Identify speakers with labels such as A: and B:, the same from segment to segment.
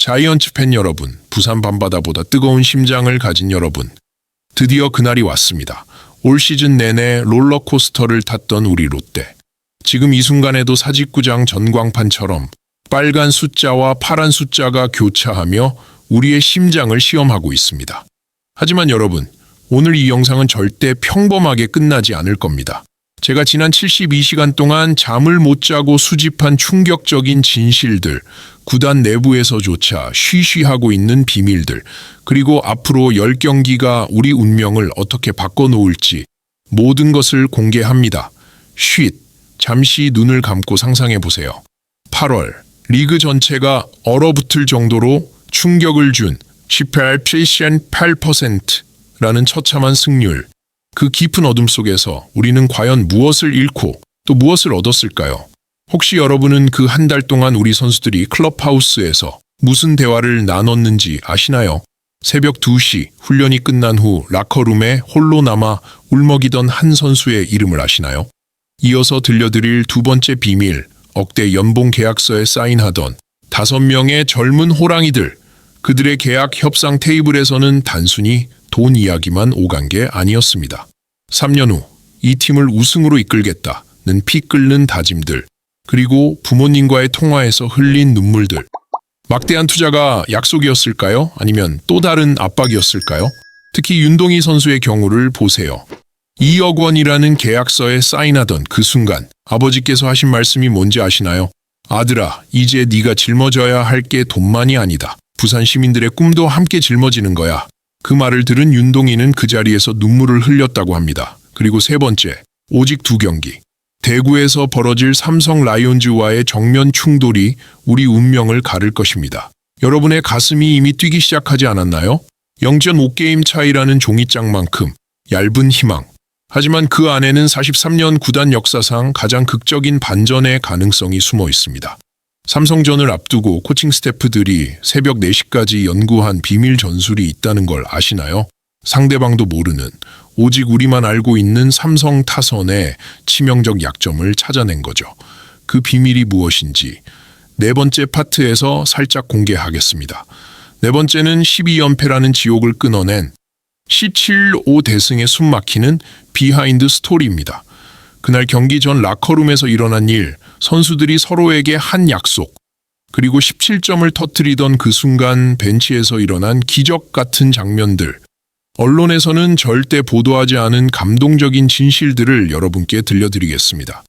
A: 자이언츠 팬 여러분, 부산 밤바다보다 뜨거운 심장을 가진 여러분, 드디어 그날이 왔습니다. 올 시즌 내내 롤러코스터를 탔던 우리 롯데. 지금 이 순간에도 사직구장 전광판처럼 빨간 숫자와 파란 숫자가 교차하며 우리의 심장을 시험하고 있습니다. 하지만 여러분, 오늘 이 영상은 절대 평범하게 끝나지 않을 겁니다. 제가 지난 72시간 동안 잠을 못 자고 수집한 충격적인 진실들, 구단 내부에서조차 쉬쉬하고 있는 비밀들, 그리고 앞으로 10경기가 우리 운명을 어떻게 바꿔놓을지 모든 것을 공개합니다. 쉿, 잠시 눈을 감고 상상해보세요. 8월, 리그 전체가 얼어붙을 정도로 충격을 준 18%라는 처참한 승률. 그 깊은 어둠 속에서 우리는 과연 무엇을 잃고 또 무엇을 얻었을까요? 혹시 여러분은 그 한 달 동안 우리 선수들이 클럽하우스에서 무슨 대화를 나눴는지 아시나요? 새벽 2시 훈련이 끝난 후 라커룸에 홀로 남아 울먹이던 한 선수의 이름을 아시나요? 이어서 들려드릴 두 번째 비밀, 억대 연봉 계약서에 사인하던 5명의 젊은 호랑이들. 그들의 계약 협상 테이블에서는 단순히 돈 이야기만 오간 게 아니었습니다. 3년 후 이 팀을 우승으로 이끌겠다는 피 끓는 다짐들, 그리고 부모님과의 통화에서 흘린 눈물들. 막대한 투자가 약속이었을까요? 아니면 또 다른 압박이었을까요? 특히 윤동희 선수의 경우를 보세요. 2억 원이라는 계약서에 사인하던 그 순간 아버지께서 하신 말씀이 뭔지 아시나요? 아들아, 이제 네가 짊어져야 할 게 돈만이 아니다. 부산 시민들의 꿈도 함께 짊어지는 거야. 그 말을 들은 윤동희는 그 자리에서 눈물을 흘렸다고 합니다. 그리고 세 번째, 오직 2경기. 대구에서 벌어질 삼성 라이온즈와의 정면 충돌이 우리 운명을 가를 것입니다. 여러분의 가슴이 이미 뛰기 시작하지 않았나요? 0.5게임 차이라는 종이장만큼 얇은 희망. 하지만 그 안에는 43년 구단 역사상 가장 극적인 반전의 가능성이 숨어 있습니다. 삼성전을 앞두고 코칭 스태프들이 새벽 4시까지 연구한 비밀 전술이 있다는 걸 아시나요? 상대방도 모르는, 오직 우리만 알고 있는 삼성 타선의 치명적 약점을 찾아낸 거죠. 그 비밀이 무엇인지 네 번째 파트에서 살짝 공개하겠습니다. 네 번째는 12연패라는 지옥을 끊어낸 17-5 대승에 숨막히는 비하인드 스토리입니다. 그날 경기 전 라커룸에서 일어난 일, 선수들이 서로에게 한 약속, 그리고 17점을 터뜨리던 그 순간 벤치에서 일어난 기적 같은 장면들, 언론에서는 절대 보도하지 않은 감동적인 진실들을 여러분께 들려드리겠습니다.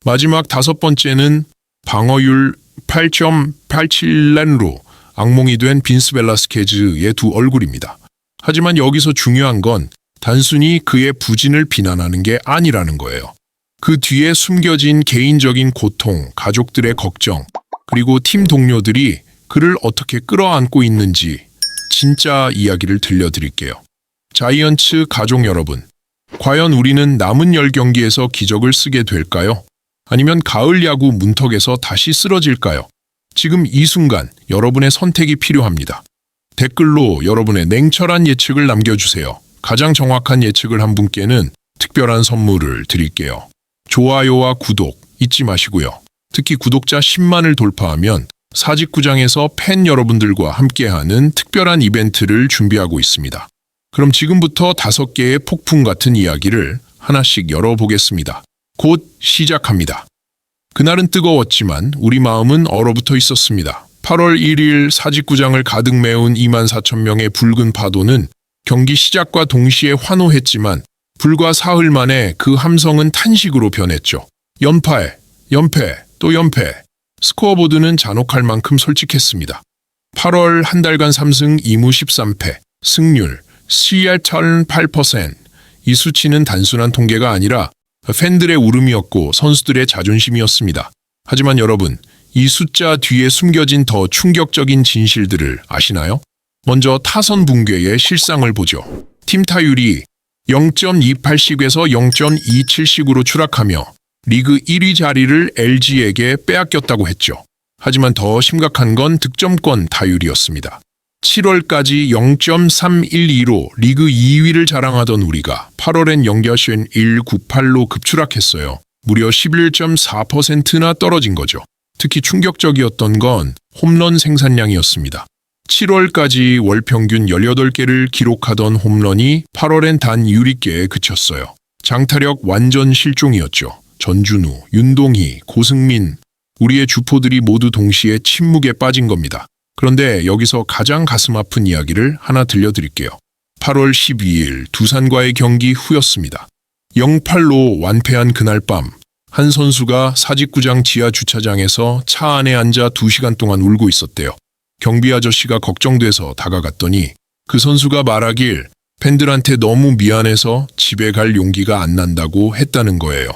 A: 마지막 5번째는 방어율 8.87렌으로 악몽이 된 빈스 벨라스케즈의 두 얼굴입니다. 하지만 여기서 중요한 건 단순히 그의 부진을 비난하는 게 아니라는 거예요. 그 뒤에 숨겨진 개인적인 고통, 가족들의 걱정, 그리고 팀 동료들이 그를 어떻게 끌어안고 있는지 진짜 이야기를 들려드릴게요. 자이언츠 가족 여러분, 과연 우리는 남은 10경기에서 기적을 쓰게 될까요? 아니면 가을 야구 문턱에서 다시 쓰러질까요? 지금 이 순간 여러분의 선택이 필요합니다. 댓글로 여러분의 냉철한 예측을 남겨주세요. 가장 정확한 예측을 한 분께는 특별한 선물을 드릴게요. 좋아요와 구독 잊지 마시고요. 특히 구독자 10만을 돌파하면 사직구장에서 팬 여러분들과 함께하는 특별한 이벤트를 준비하고 있습니다. 그럼 지금부터 5개의 폭풍 같은 이야기를 하나씩 열어보겠습니다. 곧 시작합니다. 그날은 뜨거웠지만 우리 마음은 얼어붙어 있었습니다. 8월 1일 사직구장을 가득 메운 24,000명의 붉은 파도는 경기 시작과 동시에 환호했지만 불과 사흘 만에 그 함성은 탄식으로 변했죠. 연패, 또 연패. 스코어보드는 잔혹할 만큼 솔직했습니다. 8월 한 달간 3승 2무 13패, 승률 CR 8%. 이 수치는 단순한 통계가 아니라 팬들의 울음이었고 선수들의 자존심이었습니다. 하지만 여러분, 이 숫자 뒤에 숨겨진 더 충격적인 진실들을 아시나요? 먼저 타선 붕괴의 실상을 보죠. 팀 타율이 0.28씩에서 0.27씩으로 추락하며 리그 1위 자리를 LG에게 빼앗겼다고 했죠. 하지만 더 심각한 건 득점권 타율이었습니다. 7월까지 0.312로 리그 2위를 자랑하던 우리가 8월엔 0.198로 급추락했어요. 무려 11.4%나 떨어진 거죠. 특히 충격적이었던 건 홈런 생산량이었습니다. 7월까지 월 평균 18개를 기록하던 홈런이 8월엔 단 6개에 그쳤어요. 장타력 완전 실종이었죠. 전준우, 윤동희, 고승민, 우리의 주포들이 모두 동시에 침묵에 빠진 겁니다. 그런데 여기서 가장 가슴 아픈 이야기를 하나 들려드릴게요. 8월 12일 두산과의 경기 후였습니다. 0-8로 완패한 그날 밤, 한 선수가 사직구장 지하 주차장에서 차 안에 앉아 2시간 동안 울고 있었대요. 경비 아저씨가 걱정돼서 다가갔더니 그 선수가 말하길 팬들한테 너무 미안해서 집에 갈 용기가 안 난다고 했다는 거예요.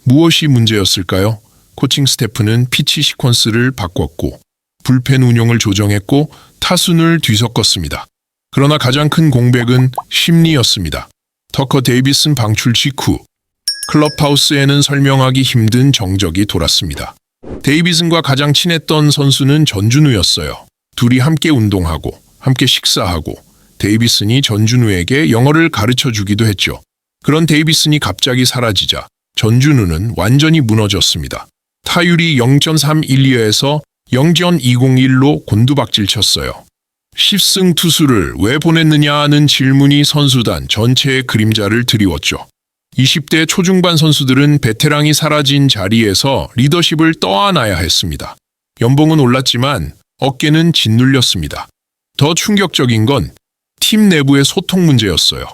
A: 무엇이 문제였을까요? 코칭 스태프는 피치 시퀀스를 바꿨고 불펜 운용을 조정했고 타순을 뒤섞었습니다. 그러나 가장 큰 공백은 심리였습니다. 터커 데이비슨 방출 직후 클럽하우스에는 설명하기 힘든 정적이 돌았습니다. 데이비슨과 가장 친했던 선수는 전준우였어요. 둘이 함께 운동하고 함께 식사하고 데이비슨이 전준우에게 영어를 가르쳐주기도 했죠. 그런 데이비슨이 갑자기 사라지자 전준우는 완전히 무너졌습니다. 타율이 0.312에서 0.201로 곤두박질 쳤어요. 10승 투수를 왜 보냈느냐는 질문이 선수단 전체의 그림자를 드리웠죠. 20대 초중반 선수들은 베테랑이 사라진 자리에서 리더십을 떠안아야 했습니다. 연봉은 올랐지만 어깨는 짓눌렸습니다. 더 충격적인 건 팀 내부의 소통 문제였어요.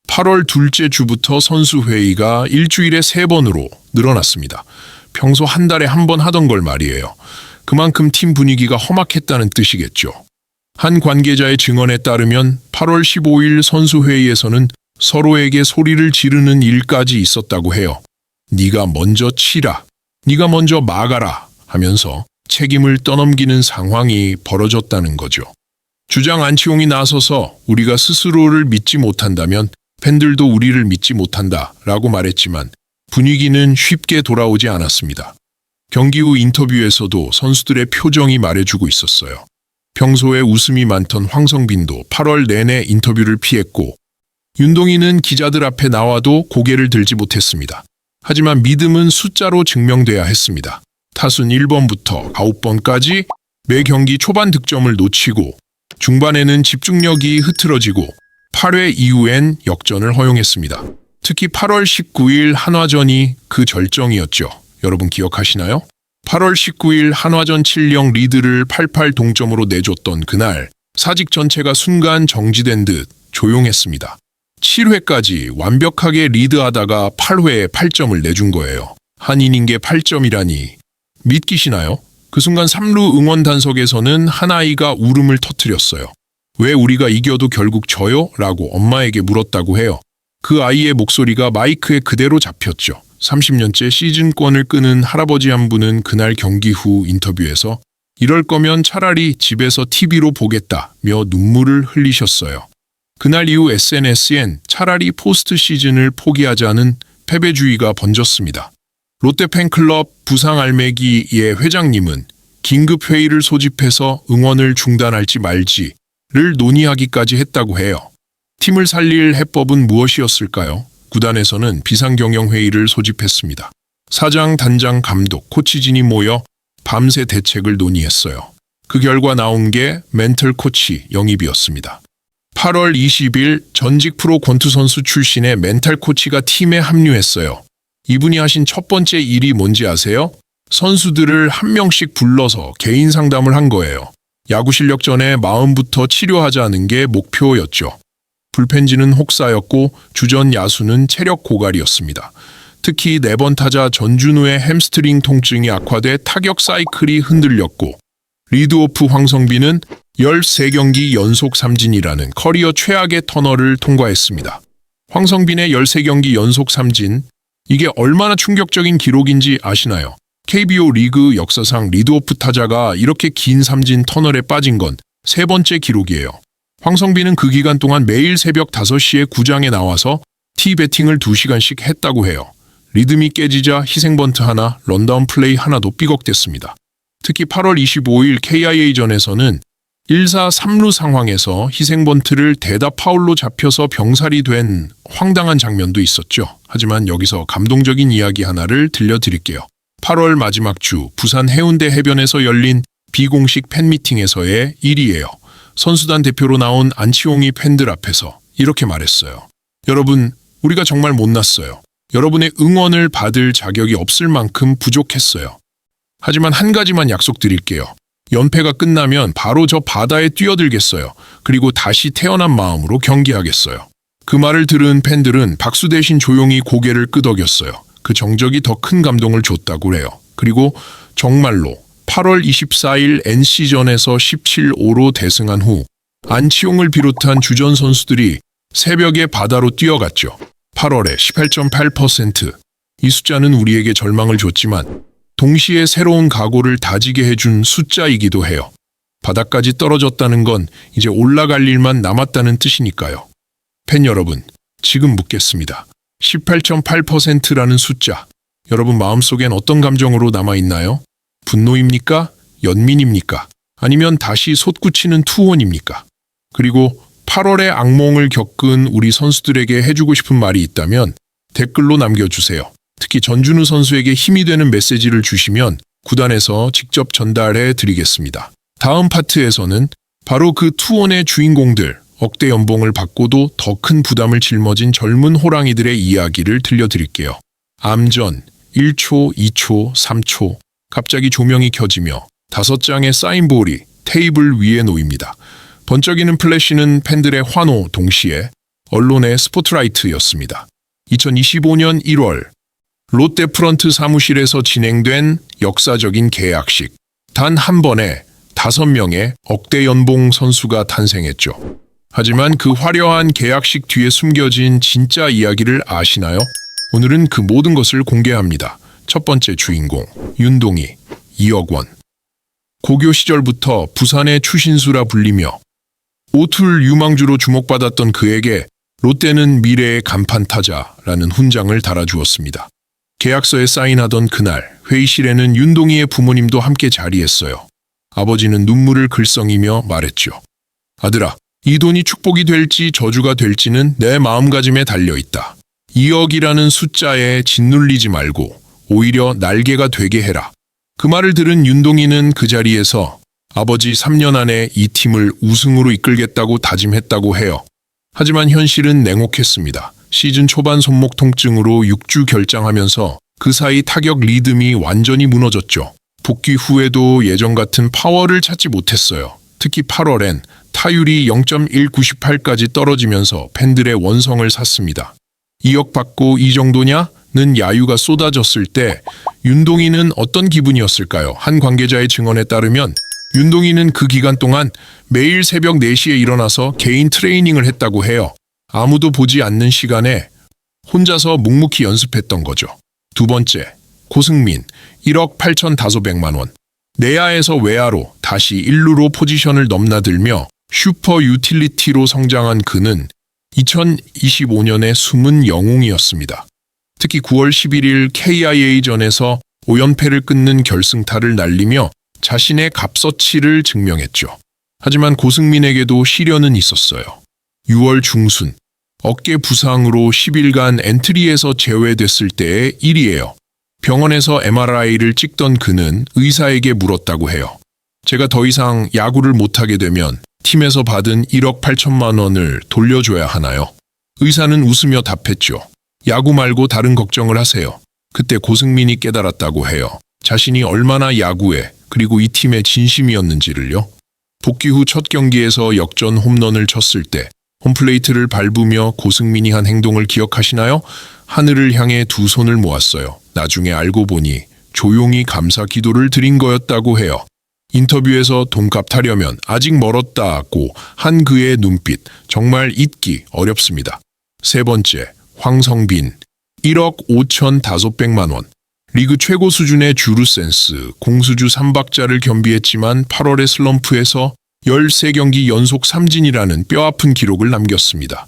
A: 8월 둘째 주부터 선수 회의가 일주일에 3번으로 늘어났습니다. 평소 한 달에 한 번 하던 걸 말이에요. 그만큼 팀 분위기가 험악했다는 뜻이겠죠. 한 관계자의 증언에 따르면 8월 15일 선수 회의에서는 서로에게 소리를 지르는 일까지 있었다고 해요. 네가 먼저 치라, 네가 먼저 막아라 하면서 책임을 떠넘기는 상황이 벌어졌다는 거죠. 주장 안치홍이 나서서 우리가 스스로를 믿지 못한다면 팬들도 우리를 믿지 못한다라고 말했지만 분위기는 쉽게 돌아오지 않았습니다. 경기 후 인터뷰에서도 선수들의 표정이 말해주고 있었어요. 평소에 웃음이 많던 황성빈도 8월 내내 인터뷰를 피했고 윤동희는 기자들 앞에 나와도 고개를 들지 못했습니다. 하지만 믿음은 숫자로 증명돼야 했습니다. 타순 1번부터 9번까지 매 경기 초반 득점을 놓치고 중반에는 집중력이 흐트러지고 8회 이후엔 역전을 허용했습니다. 특히 8월 19일 한화전이 그 절정이었죠. 여러분 기억하시나요? 8월 19일 한화전 7-0 리드를 8-8 동점으로 내줬던 그날 사직 전체가 순간 정지된 듯 조용했습니다. 7회까지 완벽하게 리드하다가 8회에 8점을 내준 거예요. 한 이닝에 8점이라니 믿기시나요? 그 순간 3루 응원 단석에서는 한 아이가 울음을 터뜨렸어요. 왜 우리가 이겨도 결국 져요? 라고 엄마에게 물었다고 해요. 그 아이의 목소리가 마이크에 그대로 잡혔죠. 30년째 시즌권을 끄는 할아버지 한 분은 그날 경기 후 인터뷰에서 이럴 거면 차라리 집에서 TV로 보겠다며 눈물을 흘리셨어요. 그날 이후 SNS엔 차라리 포스트 시즌을 포기하자는 패배주의가 번졌습니다. 롯데 팬클럽 부상알매기의 회장님은 긴급 회의를 소집해서 응원을 중단할지 말지를 논의하기까지 했다고 해요. 팀을 살릴 해법은 무엇이었을까요? 구단에서는 비상경영회의를 소집했습니다. 사장, 단장, 감독, 코치진이 모여 밤새 대책을 논의했어요. 그 결과 나온 게 멘털 코치 영입이었습니다. 8월 20일 전직 프로 권투 선수 출신의 멘탈 코치가 팀에 합류했어요. 이분이 하신 첫 번째 일이 뭔지 아세요? 선수들을 한 명씩 불러서 개인 상담을 한 거예요. 야구 실력 전에 마음부터 치료하자는 게 목표였죠. 불펜진은 혹사였고 주전 야수는 체력 고갈이었습니다. 특히 4번 타자 전준우의 햄스트링 통증이 악화돼 타격 사이클이 흔들렸고 리드오프 황성빈은 13경기 연속 삼진이라는 커리어 최악의 터널을 통과했습니다. 황성빈의 13경기 연속 삼진, 이게 얼마나 충격적인 기록인지 아시나요? KBO 리그 역사상 리드오프 타자가 이렇게 긴 삼진 터널에 빠진 건 3번째 기록이에요. 황성빈은 그 기간 동안 매일 새벽 5시에 구장에 나와서 티배팅을 2시간씩 했다고 해요. 리듬이 깨지자 희생번트 하나, 런다운 플레이 하나도 삐걱댔습니다. 특히 8월 25일 KIA전에서는 1사 3루 상황에서 희생번트를 대다 파울로 잡혀서 병살이 된 황당한 장면도 있었죠. 하지만 여기서 감동적인 이야기 하나를 들려드릴게요. 8월 마지막 주 부산 해운대 해변에서 열린 비공식 팬미팅에서의 일이에요. 선수단 대표로 나온 안치홍이 팬들 앞에서 이렇게 말했어요. 여러분, 우리가 정말 못났어요. 여러분의 응원을 받을 자격이 없을 만큼 부족했어요. 하지만 한 가지만 약속드릴게요. 연패가 끝나면 바로 저 바다에 뛰어들겠어요. 그리고 다시 태어난 마음으로 경기하겠어요. 그 말을 들은 팬들은 박수 대신 조용히 고개를 끄덕였어요. 그 정적이 더 큰 감동을 줬다고 해요. 그리고 정말로 8월 24일 NC전에서 17-5로 대승한 후 안치홍을 비롯한 주전 선수들이 새벽에 바다로 뛰어갔죠. 8월에 18.8%. 이 숫자는 우리에게 절망을 줬지만 동시에 새로운 각오를 다지게 해준 숫자이기도 해요. 바닥까지 떨어졌다는 건 이제 올라갈 일만 남았다는 뜻이니까요. 팬 여러분, 지금 묻겠습니다. 18.8%라는 숫자, 여러분 마음속엔 어떤 감정으로 남아있나요? 분노입니까? 연민입니까? 아니면 다시 솟구치는 투혼입니까? 그리고 8월의 악몽을 겪은 우리 선수들에게 해주고 싶은 말이 있다면 댓글로 남겨주세요. 특히 전준우 선수에게 힘이 되는 메시지를 주시면 구단에서 직접 전달해 드리겠습니다. 다음 파트에서는 바로 그 투혼의 주인공들, 억대 연봉을 받고도 더 큰 부담을 짊어진 젊은 호랑이들의 이야기를 들려드릴게요. 암전, 1초, 2초, 3초, 갑자기 조명이 켜지며 5장의 사인볼이 테이블 위에 놓입니다. 번쩍이는 플래시는 팬들의 환호 동시에 언론의 스포트라이트였습니다. 2025년 1월 롯데 프런트 사무실에서 진행된 역사적인 계약식. 단 한 번에 5명의 억대 연봉 선수가 탄생했죠. 하지만 그 화려한 계약식 뒤에 숨겨진 진짜 이야기를 아시나요? 오늘은 그 모든 것을 공개합니다. 첫 번째 주인공, 윤동희, 2억 원. 고교 시절부터 부산의 추신수라 불리며 오툴 유망주로 주목받았던 그에게 롯데는 미래의 간판타자라는 훈장을 달아주었습니다. 계약서에 사인하던 그날 회의실에는 윤동희의 부모님도 함께 자리했어요. 아버지는 눈물을 글썽이며 말했죠. 아들아, 이 돈이 축복이 될지 저주가 될지는 내 마음가짐에 달려있다. 2억이라는 숫자에 짓눌리지 말고 오히려 날개가 되게 해라. 그 말을 들은 윤동희는 그 자리에서 아버지 3년 안에 이 팀을 우승으로 이끌겠다고 다짐했다고 해요. 하지만 현실은 냉혹했습니다. 시즌 초반 손목 통증으로 6주 결장하면서 그 사이 타격 리듬이 완전히 무너졌죠. 복귀 후에도 예전 같은 파워를 찾지 못했어요. 특히 8월엔 타율이 0.198까지 떨어지면서 팬들의 원성을 샀습니다. 2억 받고 이 정도냐?는 야유가 쏟아졌을 때 윤동희는 어떤 기분이었을까요? 한 관계자의 증언에 따르면 윤동희는 그 기간 동안 매일 새벽 4시에 일어나서 개인 트레이닝을 했다고 해요. 아무도 보지 않는 시간에 혼자서 묵묵히 연습했던 거죠. 두 번째, 고승민, 1억 8,500만 원. 내야에서 외야로 다시 1루로 포지션을 넘나들며 슈퍼 유틸리티로 성장한 그는 2025년의 숨은 영웅이었습니다. 특히 9월 11일 KIA전에서 5연패를 끊는 결승타를 날리며 자신의 값어치를 증명했죠. 하지만 고승민에게도 시련은 있었어요. 6월 중순, 어깨 부상으로 10일간 엔트리에서 제외됐을 때의 일이에요. 병원에서 MRI를 찍던 그는 의사에게 물었다고 해요. 제가 더 이상 야구를 못하게 되면 팀에서 받은 1억 8천만 원을 돌려줘야 하나요? 의사는 웃으며 답했죠. 야구 말고 다른 걱정을 하세요. 그때 고승민이 깨달았다고 해요. 자신이 얼마나 야구에 그리고 이 팀의 진심이었는지를요. 복귀 후 첫 경기에서 역전 홈런을 쳤을 때 홈플레이트를 밟으며 고승민이 한 행동을 기억하시나요? 하늘을 향해 두 손을 모았어요. 나중에 알고 보니 조용히 감사 기도를 드린 거였다고 해요. 인터뷰에서 돈값 타려면 아직 멀었다고 한 그의 눈빛, 정말 잊기 어렵습니다. 세 번째, 황성빈, 1억 5,500만 원. 리그 최고 수준의 주루 센스, 공수주 3박자를 겸비했지만 8월의 슬럼프에서 13경기 연속 삼진이라는 뼈아픈 기록을 남겼습니다.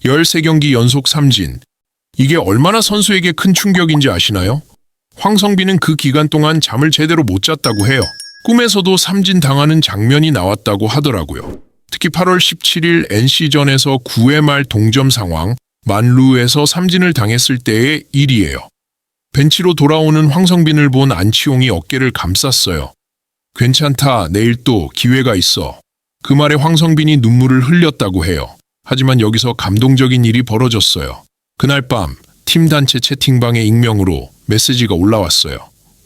A: 13경기 연속 삼진. 이게 얼마나 선수에게 큰 충격인지 아시나요? 황성빈은 그 기간 동안 잠을 제대로 못 잤다고 해요. 꿈에서도 삼진 당하는 장면이 나왔다고 하더라고요. 특히 8월 17일 NC전에서 9회 말 동점 상황, 만루에서 삼진을 당했을 때의 일이에요. 벤치로 돌아오는 황성빈을 본 안치홍이 어깨를 감쌌어요. 괜찮다, 내일 또 기회가 있어. 그 말에 황성빈이 눈물을 흘렸다고 해요. 하지만 여기서 감동적인 일이 벌어졌어요. 그날 밤 팀 단체 채팅방에 익명으로 메시지가 올라왔어요.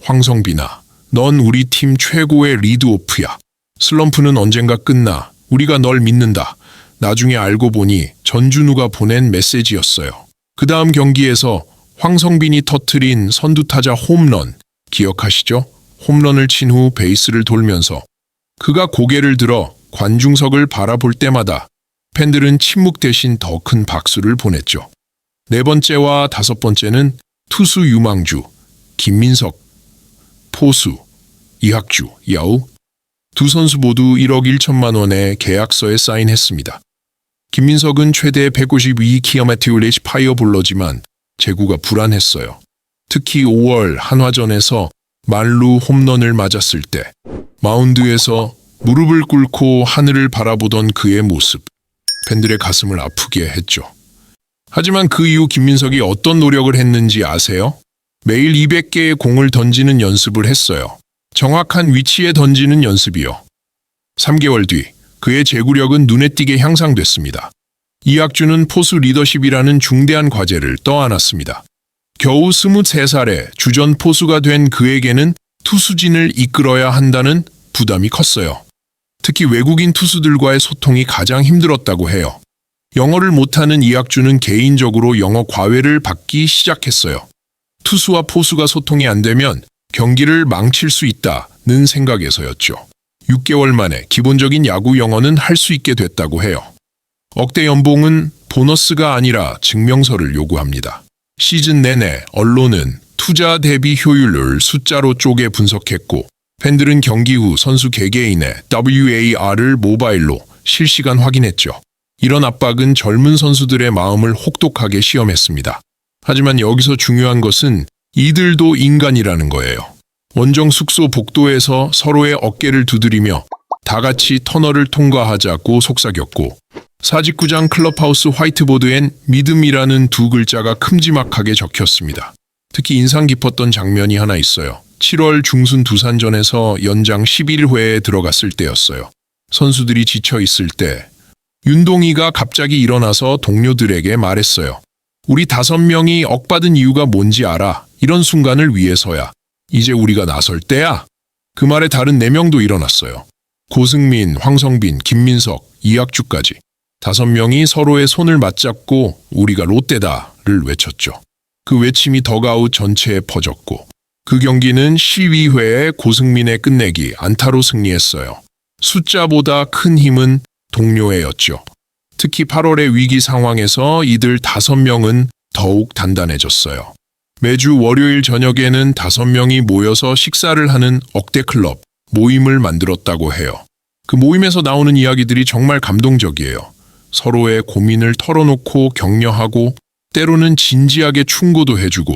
A: 황성빈아, 넌 우리 팀 최고의 리드오프야. 슬럼프는 언젠가 끝나. 우리가 널 믿는다. 나중에 알고 보니 전준우가 보낸 메시지였어요. 그 다음 경기에서 황성빈이 터트린 선두타자 홈런, 기억하시죠? 홈런을 친 후 베이스를 돌면서 그가 고개를 들어 관중석을 바라볼 때마다 팬들은 침묵 대신 더 큰 박수를 보냈죠. 네 번째와 다섯 번째는 투수 유망주, 김민석, 포수, 이학주, 야우. 두 선수 모두 1억 1천만 원의 계약서에 사인했습니다. 김민석은 최대 152km/h 파이어볼러지만 제구가 불안했어요. 특히 5월 한화전에서 만루 홈런을 맞았을 때 마운드에서 무릎을 꿇고 하늘을 바라보던 그의 모습, 팬들의 가슴을 아프게 했죠. 하지만 그 이후 김민석이 어떤 노력을 했는지 아세요? 매일 200개의 공을 던지는 연습을 했어요. 정확한 위치에 던지는 연습이요. 3개월 뒤 그의 제구력은 눈에 띄게 향상됐습니다. 이학주는 포수 리더십이라는 중대한 과제를 떠안았습니다. 겨우 23살에 주전 포수가 된 그에게는 투수진을 이끌어야 한다는 부담이 컸어요. 특히 외국인 투수들과의 소통이 가장 힘들었다고 해요. 영어를 못하는 이학주는 개인적으로 영어 과외를 받기 시작했어요. 투수와 포수가 소통이 안 되면 경기를 망칠 수 있다는 생각에서였죠. 6개월 만에 기본적인 야구 영어는 할 수 있게 됐다고 해요. 억대 연봉은 보너스가 아니라 증명서를 요구합니다. 시즌 내내 언론은 투자 대비 효율을 숫자로 쪼개 분석했고 팬들은 경기 후 선수 개개인의 WAR을 모바일로 실시간 확인했죠. 이런 압박은 젊은 선수들의 마음을 혹독하게 시험했습니다. 하지만 여기서 중요한 것은 이들도 인간이라는 거예요. 원정 숙소 복도에서 서로의 어깨를 두드리며 다 같이 터널을 통과하자고 속삭였고 사직구장 클럽하우스 화이트보드엔 믿음이라는 두 글자가 큼지막하게 적혔습니다. 특히 인상 깊었던 장면이 하나 있어요. 7월 중순 두산전에서 연장 11회에 들어갔을 때였어요. 선수들이 지쳐 있을 때 윤동희가 갑자기 일어나서 동료들에게 말했어요. 우리 5명이 억받은 이유가 뭔지 알아. 이런 순간을 위해서야. 이제 우리가 나설 때야. 그 말에 다른 4명도 일어났어요. 고승민, 황성빈, 김민석, 이학주까지 5명이 서로의 손을 맞잡고 우리가 롯데다를 외쳤죠. 그 외침이 덕아웃 전체에 퍼졌고 그 경기는 12회에 고승민의 끝내기 안타로 승리했어요. 숫자보다 큰 힘은 동료애였죠. 특히 8월의 위기 상황에서 이들 5명은 더욱 단단해졌어요. 매주 월요일 저녁에는 5명이 모여서 식사를 하는 억대클럽 모임을 만들었다고 해요. 그 모임에서 나오는 이야기들이 정말 감동적이에요. 서로의 고민을 털어놓고 격려하고 때로는 진지하게 충고도 해주고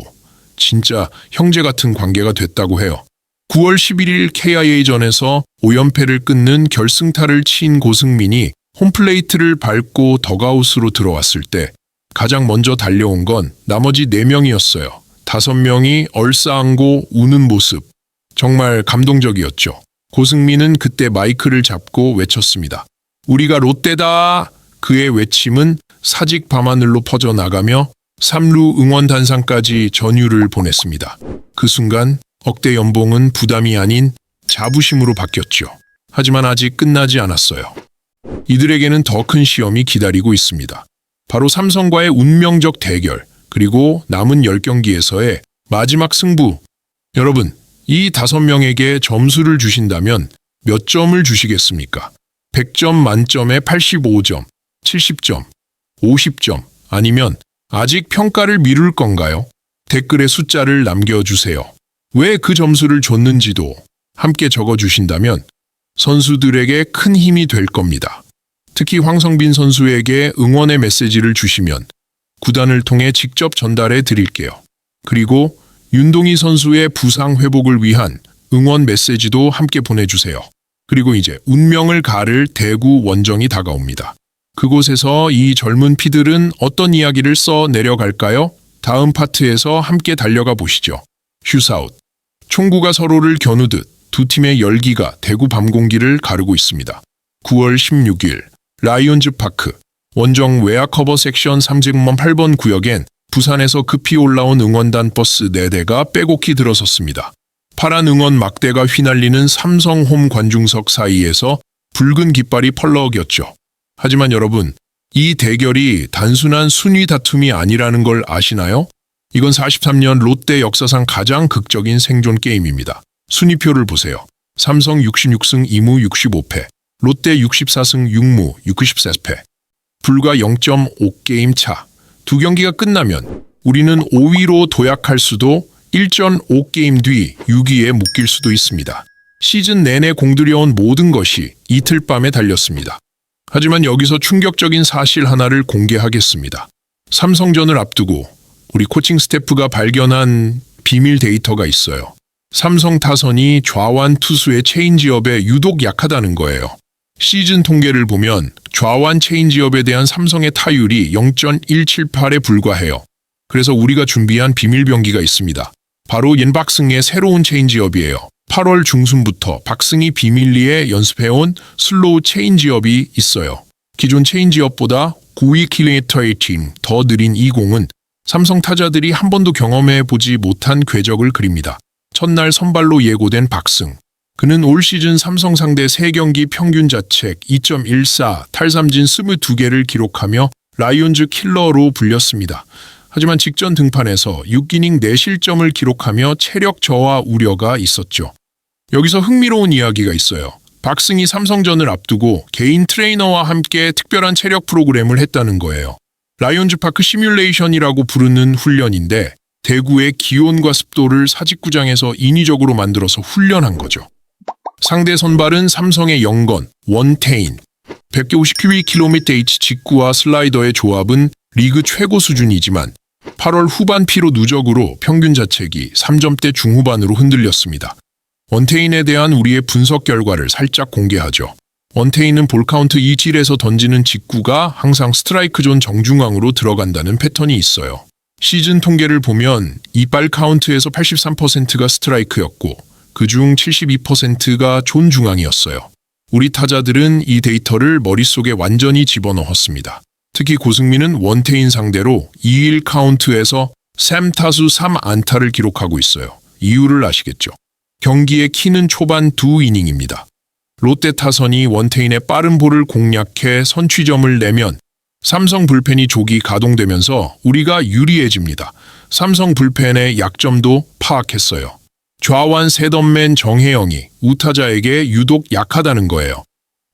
A: 진짜 형제 같은 관계가 됐다고 해요. 9월 11일 KIA전에서 5연패를 끊는 결승타를 친 고승민이 홈플레이트를 밟고 덕아웃으로 들어왔을 때 가장 먼저 달려온 건 나머지 4명이었어요. 5명이 얼싸안고 우는 모습. 정말 감동적이었죠. 고승민은 그때 마이크를 잡고 외쳤습니다. 우리가 롯데다! 그의 외침은 사직 밤하늘로 퍼져나가며 3루 응원 단상까지 전율을 보냈습니다. 그 순간 억대 연봉은 부담이 아닌 자부심으로 바뀌었죠. 하지만 아직 끝나지 않았어요. 이들에게는 더 큰 시험이 기다리고 있습니다. 바로 삼성과의 운명적 대결, 그리고 남은 10경기에서의 마지막 승부. 여러분, 이 5명에게 점수를 주신다면 몇 점을 주시겠습니까? 100점 만점에 85점, 70점, 50점, 아니면 아직 평가를 미룰 건가요? 댓글에 숫자를 남겨주세요. 왜 그 점수를 줬는지도 함께 적어주신다면 선수들에게 큰 힘이 될 겁니다. 특히 황성빈 선수에게 응원의 메시지를 주시면 구단을 통해 직접 전달해 드릴게요. 그리고 윤동희 선수의 부상 회복을 위한 응원 메시지도 함께 보내주세요. 그리고 이제 운명을 가를 대구 원정이 다가옵니다. 그곳에서 이 젊은 피들은 어떤 이야기를 써 내려갈까요? 다음 파트에서 함께 달려가 보시죠. 슈사웃. 총구가 서로를 겨누듯 두 팀의 열기가 대구 밤공기를 가르고 있습니다. 9월 16일 라이온즈 파크 원정 외야 커버 섹션 308번 구역엔 부산에서 급히 올라온 응원단 버스 4대가 빼곡히 들어섰습니다. 파란 응원 막대가 휘날리는 삼성홈 관중석 사이에서 붉은 깃발이 펄럭였죠. 하지만 여러분, 이 대결이 단순한 순위 다툼이 아니라는 걸 아시나요? 이건 43년 롯데 역사상 가장 극적인 생존 게임입니다. 순위표를 보세요. 삼성 66승 2무 65패, 롯데 64승 6무 63패. 불과 0.5게임 차. 두 경기가 끝나면 우리는 5위로 도약할 수도 1.5게임 뒤 6위에 묶일 수도 있습니다. 시즌 내내 공들여온 모든 것이 이틀 밤에 달렸습니다. 하지만 여기서 충격적인 사실 하나를 공개하겠습니다. 삼성전을 앞두고 우리 코칭 스태프가 발견한 비밀 데이터가 있어요. 삼성 타선이 좌완 투수의 체인지업에 유독 약하다는 거예요. 시즌 통계를 보면 좌완 체인지업에 대한 삼성의 타율이 0.178에 불과해요. 그래서 우리가 준비한 비밀 병기가 있습니다. 바로 옌박승의 새로운 체인지업이에요. 8월 중순부터 박승희 비밀리에 연습해온 슬로우 체인지업이 있어요. 기존 체인지업보다 9km/h 더 느린 이 공은 삼성 타자들이 한 번도 경험해보지 못한 궤적을 그립니다. 첫날 선발로 예고된 박승. 그는 올 시즌 삼성 상대 3경기 평균 자책 2.14, 탈삼진 22개를 기록하며 라이온즈 킬러로 불렸습니다. 하지만 직전 등판에서 6이닝 4실점을 기록하며 체력 저하 우려가 있었죠. 여기서 흥미로운 이야기가 있어요. 박승희 삼성전을 앞두고 개인 트레이너와 함께 특별한 체력 프로그램을 했다는 거예요. 라이온즈 파크 시뮬레이션이라고 부르는 훈련인데 대구의 기온과 습도를 사직구장에서 인위적으로 만들어서 훈련한 거죠. 상대 선발은 삼성의 영건, 원태인. 159km/h 직구와 슬라이더의 조합은 리그 최고 수준이지만 8월 후반 피로 누적으로 평균 자책이 3점대 중후반으로 흔들렸습니다. 원태인에 대한 우리의 분석 결과를 살짝 공개하죠. 원태인은 볼카운트 2질에서 던지는 직구가 항상 스트라이크 존 정중앙으로 들어간다는 패턴이 있어요. 시즌 통계를 보면 이발 카운트에서 83%가 스트라이크였고 그중 72%가 존 중앙이었어요. 우리 타자들은 이 데이터를 머릿속에 완전히 집어넣었습니다. 특히 고승민은 원태인 상대로 2일 카운트에서 3타수 3안타를 기록하고 있어요. 이유를 아시겠죠? 경기의 키는 초반 2이닝입니다. 롯데 타선이 원태인의 빠른 볼을 공략해 선취점을 내면 삼성 불펜이 조기 가동되면서 우리가 유리해집니다. 삼성 불펜의 약점도 파악했어요. 좌완 셋업맨 정혜영이 우타자에게 유독 약하다는 거예요.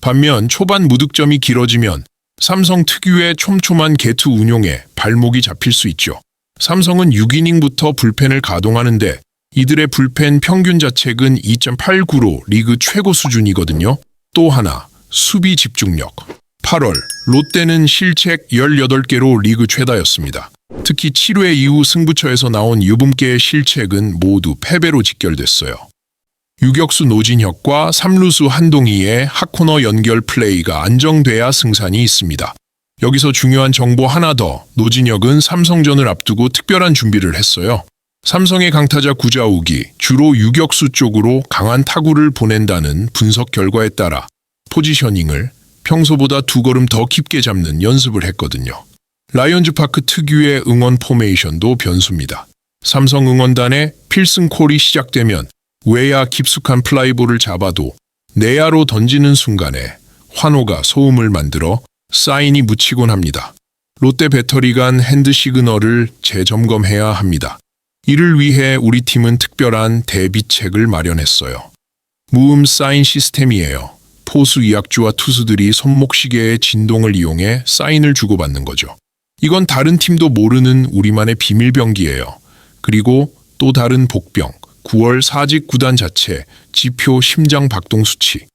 A: 반면 초반 무득점이 길어지면 삼성 특유의 촘촘한 게투 운용에 발목이 잡힐 수 있죠. 삼성은 6이닝부터 불펜을 가동하는데 이들의 불펜 평균 자책은 2.89로 리그 최고 수준이거든요. 또 하나, 수비 집중력. 8월, 롯데는 실책 18개로 리그 최다였습니다. 특히 7회 이후 승부처에서 나온 유분께의 실책은 모두 패배로 직결됐어요. 유격수 노진혁과 3루수 한동희의 핫코너 연결 플레이가 안정돼야 승산이 있습니다. 여기서 중요한 정보 하나 더, 노진혁은 삼성전을 앞두고 특별한 준비를 했어요. 삼성의 강타자 구자욱이 주로 유격수 쪽으로 강한 타구를 보낸다는 분석 결과에 따라 포지셔닝을 평소보다 2걸음 더 깊게 잡는 연습을 했거든요. 라이온즈 파크 특유의 응원 포메이션도 변수입니다. 삼성 응원단의 필승 콜이 시작되면 외야 깊숙한 플라이볼을 잡아도 내야로 던지는 순간에 환호가 소음을 만들어 사인이 묻히곤 합니다. 롯데 배터리 간 핸드 시그널을 재점검해야 합니다. 이를 위해 우리 팀은 특별한 대비책을 마련했어요. 무음 사인 시스템이에요. 포수 이학주와 투수들이 손목시계의 진동을 이용해 사인을 주고받는 거죠. 이건 다른 팀도 모르는 우리만의 비밀병기예요. 그리고 또 다른 복병, 9월 사직 구단 자체, 지표 심장 박동 수치.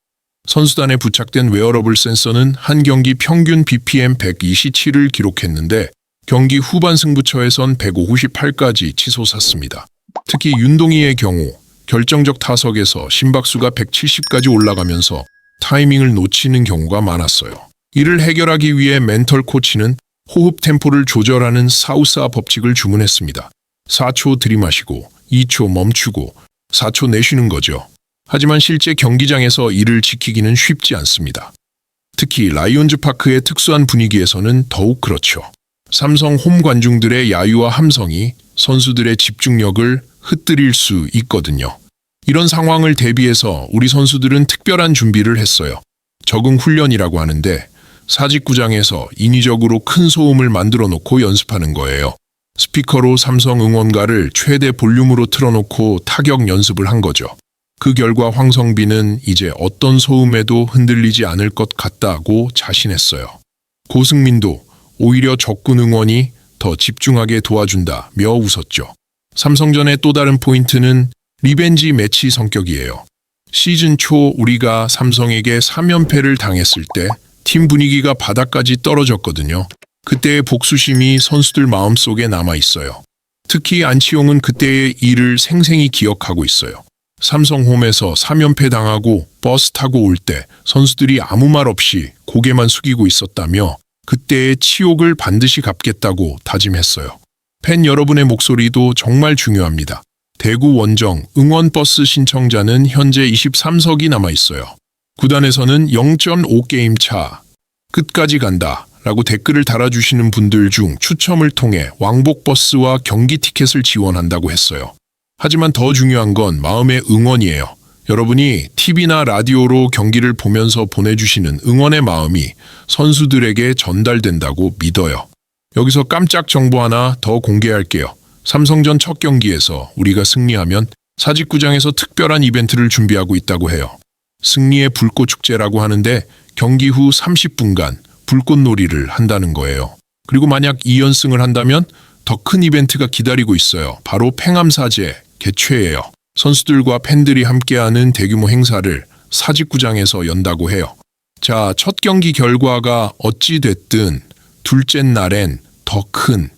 A: 선수단에 부착된 웨어러블 센서는 한 경기 평균 BPM 127을 기록했는데 경기 후반 승부처에선 158까지 치솟았습니다. 특히 윤동희의 경우 결정적 타석에서 심박수가 170까지 올라가면서 타이밍을 놓치는 경우가 많았어요. 이를 해결하기 위해 멘털 코치는 호흡 템포를 조절하는 사우사 법칙을 주문했습니다. 4초 들이마시고 2초 멈추고 4초 내쉬는 거죠. 하지만 실제 경기장에서 이를 지키기는 쉽지 않습니다. 특히 라이온즈 파크의 특수한 분위기에서는 더욱 그렇죠. 삼성 홈 관중들의 야유와 함성이 선수들의 집중력을 흩뜨릴 수 있거든요. 이런 상황을 대비해서 우리 선수들은 특별한 준비를 했어요. 적응 훈련이라고 하는데 사직구장에서 인위적으로 큰 소음을 만들어 놓고 연습하는 거예요. 스피커로 삼성 응원가를 최대 볼륨으로 틀어놓고 타격 연습을 한 거죠. 그 결과 황성빈은 이제 어떤 소음에도 흔들리지 않을 것 같다고 자신했어요. 고승민도 오히려 적군 응원이 더 집중하게 도와준다며 웃었죠. 삼성전의 또 다른 포인트는 리벤지 매치 성격이에요. 시즌 초 우리가 삼성에게 3연패를 당했을 때 팀 분위기가 바닥까지 떨어졌거든요. 그때의 복수심이 선수들 마음속에 남아있어요. 특히 안치홍은 그때의 일을 생생히 기억하고 있어요. 삼성홈에서 3연패 당하고 버스 타고 올 때 선수들이 아무 말 없이 고개만 숙이고 있었다며 그때의 치욕을 반드시 갚겠다고 다짐했어요. 팬 여러분의 목소리도 정말 중요합니다. 대구 원정 응원버스 신청자는 현재 23석이 남아있어요. 구단에서는 0.5게임 차 끝까지 간다 라고 댓글을 달아주시는 분들 중 추첨을 통해 왕복버스와 경기 티켓을 지원한다고 했어요. 하지만 더 중요한 건 마음의 응원이에요. 여러분이 TV나 라디오로 경기를 보면서 보내주시는 응원의 마음이 선수들에게 전달된다고 믿어요. 여기서 깜짝 정보 하나 더 공개할게요. 삼성전 첫 경기에서 우리가 승리하면 사직구장에서 특별한 이벤트를 준비하고 있다고 해요. 승리의 불꽃축제라고 하는데 경기 후 30분간 불꽃놀이를 한다는 거예요. 그리고 만약 2연승을 한다면 더 큰 이벤트가 기다리고 있어요. 바로 팽암사제 개최예요. 선수들과 팬들이 함께하는 대규모 행사를 사직구장에서 연다고 해요. 자, 첫 경기 결과가 어찌 됐든 둘째 날엔 더 큰